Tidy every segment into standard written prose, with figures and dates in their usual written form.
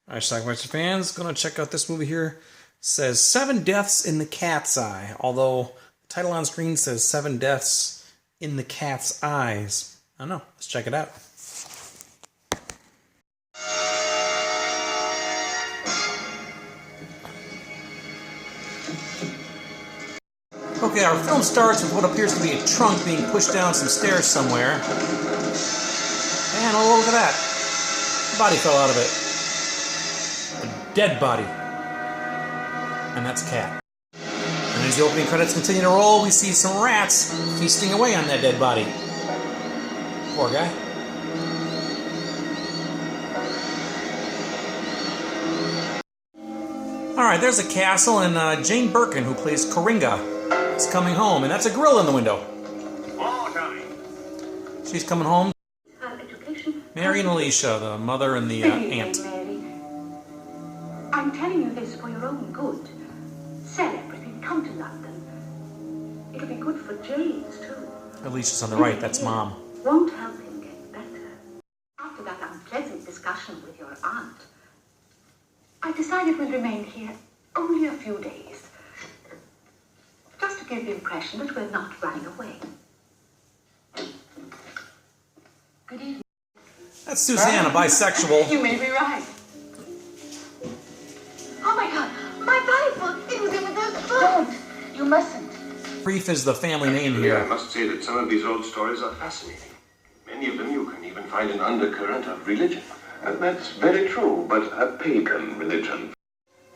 Alright, Schlockmeisters fans, gonna check out this movie here. Says 7 deaths in the cat's eye, although the title on screen says 7 deaths in the cat's eyes. I don't know. Let's check it out. Okay, our film starts with what appears to be a trunk being pushed down some stairs somewhere. And oh, look at that. The body fell out of it. A dead body. And that's Cat. And as the opening credits continue to roll, we see some rats feasting away on that dead body. Poor guy. Alright, there's a castle, and Jane Birkin, who plays Coringa, is coming home, and that's a grill in the window. She's coming home. Mary and Alicia, the mother and the aunt. Mary, I'm telling you this for your own good. Sell everything, come to London. It'll be good for James, too. Alicia's on the right, that's Mom. Won't help him get better. After that unpleasant discussion with your aunt, I decided we'll remain here only a few days. Just to give the impression that we're not running away. Good evening. That's Suzanne, a bisexual. You may be right. Oh my God, my Bible! It was in with those books! Don't! You mustn't. Brief is the family name Actually, here. I must say that some of these old stories are fascinating. Many of them you can even find an undercurrent of religion. That's very true, but a pagan religion.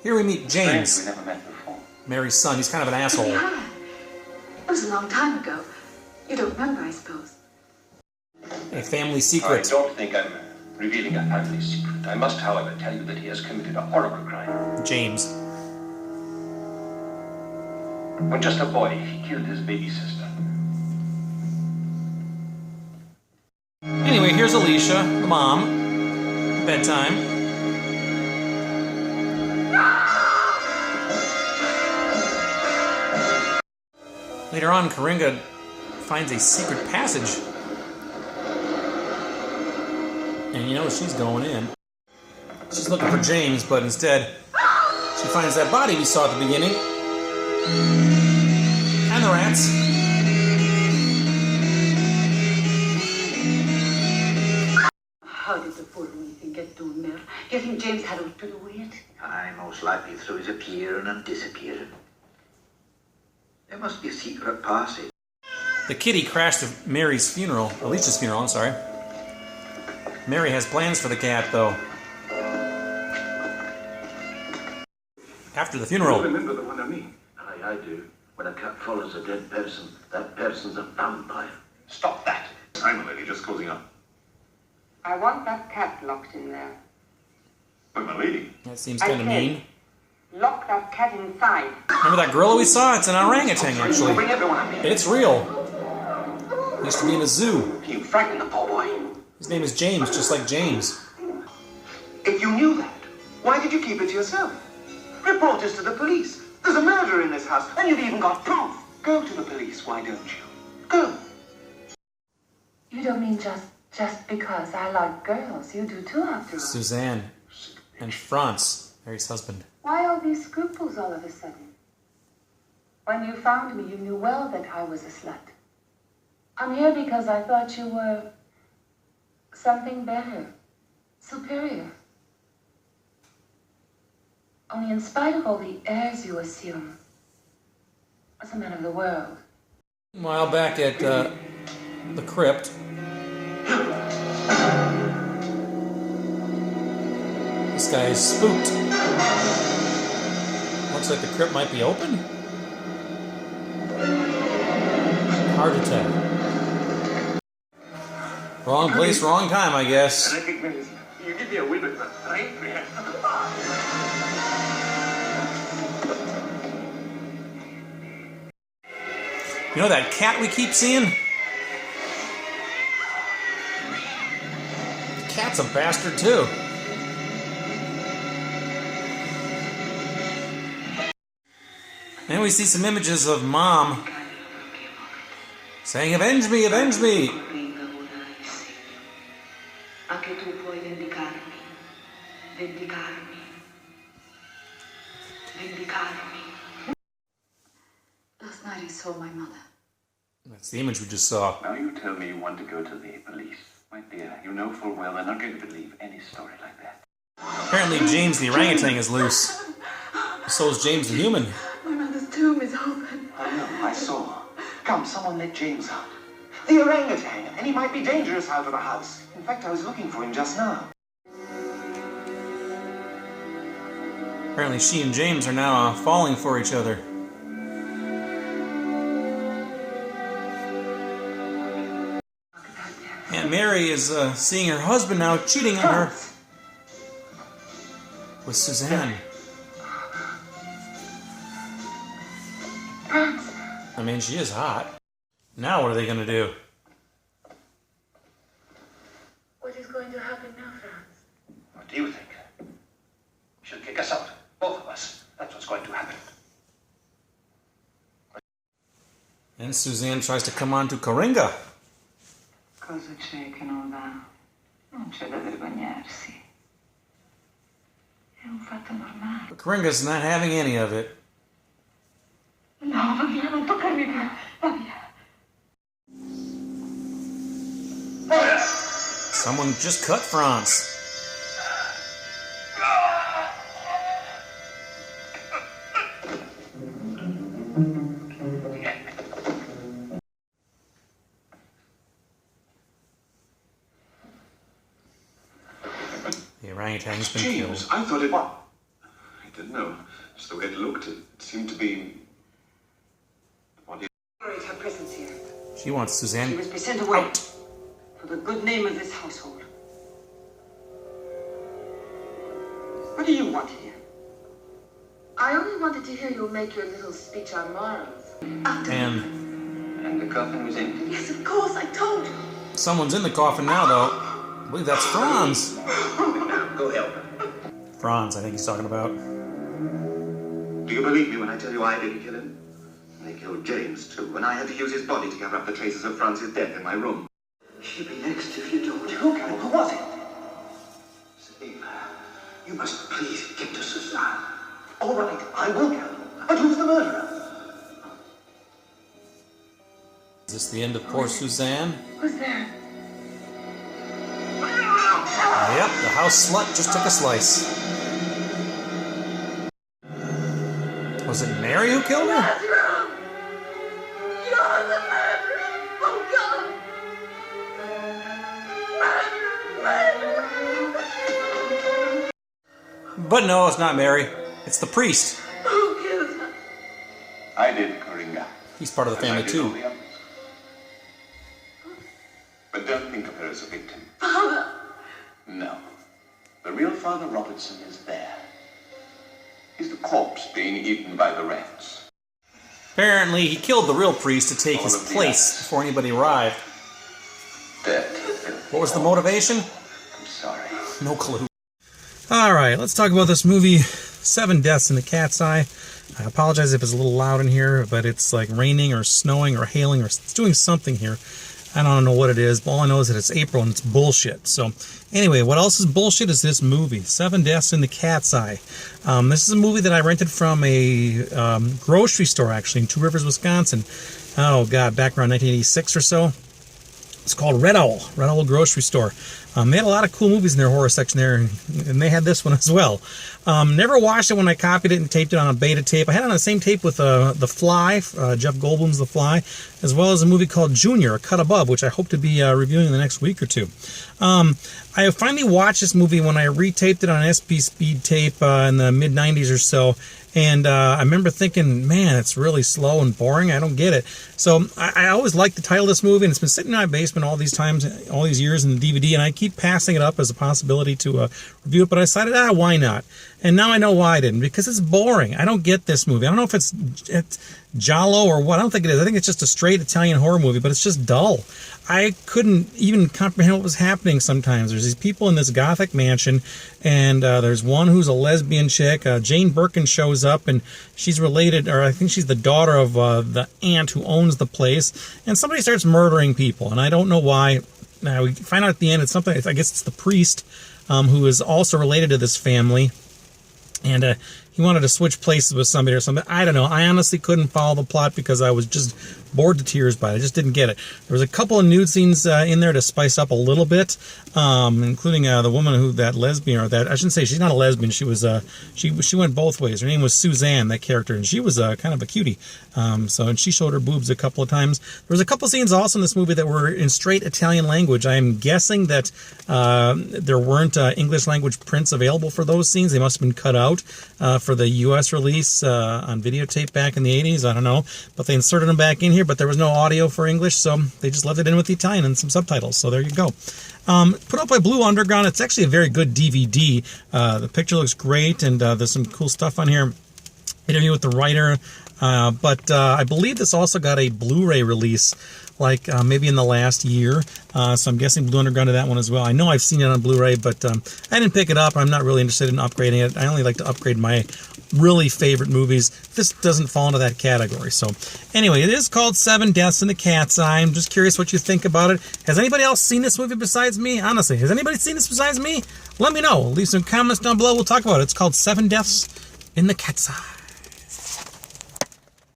Here we meet James, We never met before. Mary's son. He's kind of an asshole. Yeah. It was a long time ago. You don't remember, I suppose. A family I secret. don't think I'm revealing a family secret. I must, however, tell you that he has committed a horrible crime. James. When just a boy, he killed his baby sister. Anyway, here's Alicia, the mom. Bedtime. Later on, Coringa finds a secret passage. And you know she's going in. She's looking for James, but instead, she finds that body we saw at the beginning. And the rats. How did the poor wee thing get down there? Do you think James had aught to do with it? Aye, most likely through his appearing and disappearing. There must be a secret passage. The kitty crashed at Mary's funeral. Alicia's funeral, I'm sorry. Mary has plans for the cat, though. After the funeral. You remember the one I mean? Aye, I do. When a cat follows a dead person, that person's a vampire. Stop that! I'm a lady, just closing up. I want that cat locked in there. But my lady. That seems kind of mean. Lock that cat inside. Remember that gorilla we saw? It's an orangutan, actually. Bring everyone I mean. It's real. He used to be in a zoo. You frightened the poor boy. His name is James, just like James. If you knew that, why did you keep it to yourself? Report us to the police. There's a murder in this house, and you've even got proof. Go to the police, why don't you? Go. You don't mean just because I like girls. You do too, after all. Suzanne and Franz, Mary's husband. Why all these scruples all of a sudden? When you found me, you knew well that I was a slut. I'm here because I thought you were something better, superior. Only in spite of all the airs you assume, as a man of the world. A while back at the crypt. This guy is spooked. Looks like the crypt might be open. Hard to tell. Wrong place, wrong time, I guess. And I think, you give me a wee bit of a fright, man. You know that cat we keep seeing? The cat's a bastard, too. And we see some images of Mom saying, "Avenge me, avenge me." Vendicarmi. Vendicarmi. Last night I saw my mother. That's the image we just saw. Now you tell me you want to go to the police. My dear, you know full well they're not going to believe any story like that. Apparently James the orangutan is loose. So is James the human. My mother's tomb is open. I know, I saw. Come, someone let James out. The orangutan, and he might be dangerous out of the house. In fact, I was looking for him just now. Apparently she and James are now falling for each other. Aunt Mary is seeing her husband now cheating on her with Suzanne. I mean, she is hot. Now what are they going to do? What is going to happen now, Franz? What do you think? She'll kick us out, both of us. That's what's going to happen. And Suzanne tries to come on to Coringa. Cosa c'è che non va? Non c'è da vergognarsi. È un fatto normale. But Coringa's not having any of it. No, va via, non toccarmi più. Va via. Someone just cut Franz. The orangutan's been James, killed. I thought it... What? I didn't know. Just the way it looked, it seemed to be... What do you... Tolerate her presence here. She wants She Suzanne must be sent away out. for the good name of this household. What do you want here? I only wanted to hear you make your little speech on morals. And the coffin was empty. Yes, of course, I told you. someone's in the coffin now, though. I believe that's Franz. Now, go help her. Franz, I think he's talking about. Do you believe me when I tell you I didn't kill him? They killed James, too, and I had to use his body to cover up the traces of Franz's death in my room. She'll be next if you don't. Who was it? Steve, you must please get to Suzanne. All right, I will go. But who's the murderer? Is this the end of poor Suzanne? Who's there? Yep, the house slut just took a slice. Was it Mary who killed her? That's wrong. You're the murderer. Oh, God. Murderer. But no, it's not Mary. It's the priest. Who killed her? I did, Coringa. He's part of the family, As I did all too. the others. But don't think of her as a victim. Father. No. The real Father Robertson is there. He's the corpse being eaten by the rats. Apparently, he killed the real priest to take his All of the place others. before anybody arrived. Dead. What was the motivation? I'm sorry. No clue. Alright, let's talk about this movie, 7 Deaths in the Cat's Eye. I apologize if it's a little loud in here, but it's like raining or snowing or hailing or it's doing something here. I don't know what it is, but all I know is that it's April and it's bullshit. So, anyway, what else is bullshit is this movie, 7 Deaths in the Cat's Eye. This is a movie that I rented from a grocery store, actually, in Two Rivers, Wisconsin. Oh, God, back around 1986 or so. It's called Red Owl Grocery Store. They had a lot of cool movies in their horror section there, and they had this one as well. Never watched it when I copied it and taped it on a beta tape. I had it on the same tape with The Fly, Jeff Goldblum's The Fly, as well as a movie called Junior, A Cut Above, which I hope to be reviewing in the next week or two. I finally watched this movie when I retaped it on SP Speed tape in the mid-90s or so, and I remember thinking, man, it's really slow and boring. I don't get it. So I always liked the title of this movie, and it's been sitting in my basement all these times, all these years in the DVD, and I keep passing it up as a possibility to review it, but I decided, why not? And now I know why I didn't, because it's boring. I don't get this movie. I don't know if it's giallo or what. I don't think it is. I think it's just a straight Italian horror movie, but it's just dull. I couldn't even comprehend what was happening sometimes. There's these people in this gothic mansion, and there's one who's a lesbian chick. Jane Birkin shows up, and she's related, or I think she's the daughter of the aunt who owns the place, and somebody starts murdering people, and I don't know why. We find out at the end it's something, I guess it's the priest. who is also related to this family. And he wanted to switch places with somebody or something. I don't know. I honestly couldn't follow the plot because I was just bored to tears by it. I just didn't get it. There was a couple of nude scenes in there to spice up a little bit, including the woman who, that lesbian, or that, I shouldn't say, she's not a lesbian. She was, she went both ways. Her name was Suzanne, that character, and she was kind of a cutie. And she showed her boobs a couple of times. There was a couple of scenes also in this movie that were in straight Italian language. I am guessing that there weren't English language prints available for those scenes. They must have been cut out for the U.S. release on videotape back in the 80s. I don't know. But they inserted them back in here, but there was no audio for English, so they just left it in with the Italian and some subtitles. So there you go. Put out by Blue Underground. It's actually a very good DVD. The picture looks great, and there's some cool stuff on here. Interview with the writer. But I believe this also got a Blu-ray release, like maybe in the last year. So I'm guessing Blue Underground did that one as well. I know I've seen it on Blu-ray, but I didn't pick it up. I'm not really interested in upgrading it. I only like to upgrade my really favorite movies. This doesn't fall into that category. So anyway, it is called Seven Deaths in the Cat's Eye. I'm just curious what you think about it. Has anybody else seen this movie besides me? Honestly, has anybody seen this besides me? Let me know. Leave some comments down below. We'll talk about it. It's called Seven Deaths in the Cat's Eye.